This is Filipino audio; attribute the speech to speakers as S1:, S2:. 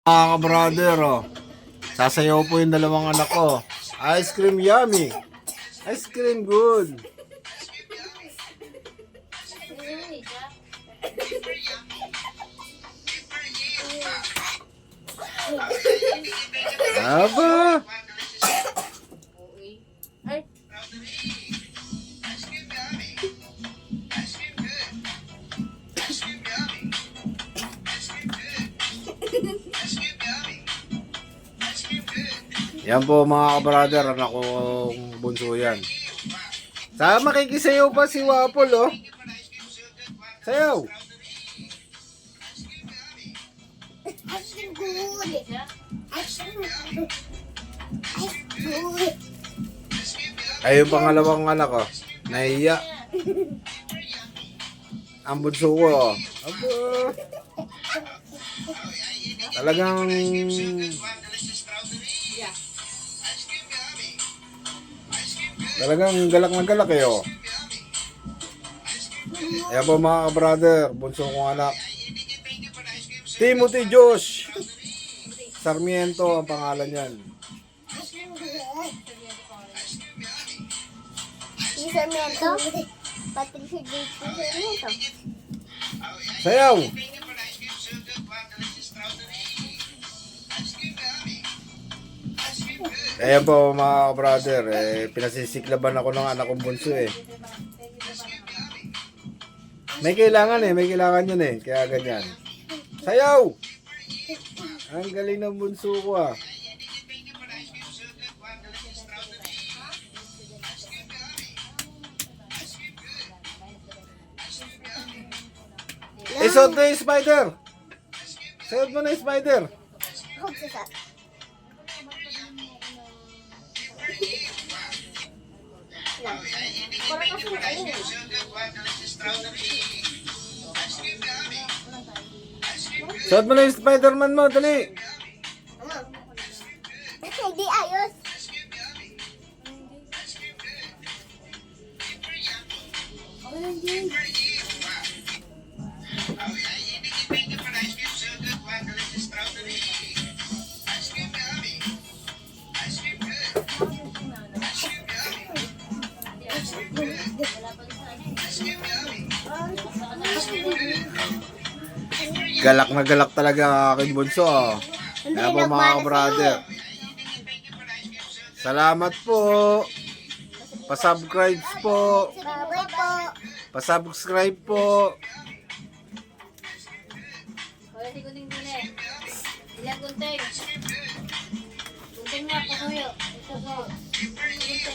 S1: Mga ka-brother, oh. Sasayaw po yung dalawang anak ko. Ice cream yummy. Ice cream good. Aba. Yan po mga ka-brother, anak kong bunso yan. Sa makikisayaw pa si Wapol, oh. Sayaw. Ay, yung pangalawang anak ko, nahiya. Ang bunso ko, oh. Aba. Talagang galak na galak eh, oh. Ayan po mga ka-brother, bunso kong anak. Timothy Josh Sarmiento ang pangalan niyan.
S2: Si Sarmiento? Patricia J. Sarmiento.
S1: Sayaw! Ayan po mga ka-brother, pinasisiklaban ako ng anak kong bunso eh. May kailangan yun eh, kaya ganyan. Sayaw! Ang galing ng bunso ko ah. Isot na yung spider! Sayot mo na yung spider!
S2: Huwag sa sa. Para kasi ayun.
S1: Sayot mo na yung Spider-Man mo, dali!
S2: Hindi ayos.
S1: Galak na galak talaga ang aking bunso. Oh. Kaya po mga brother. Salamat po. Pasubscribe po.
S2: Bye po.
S1: Pasubscribe po.
S3: Wala si Gunting Dule. Ilang Gunting? Gunting na, patuyo. Ito po. Gunting.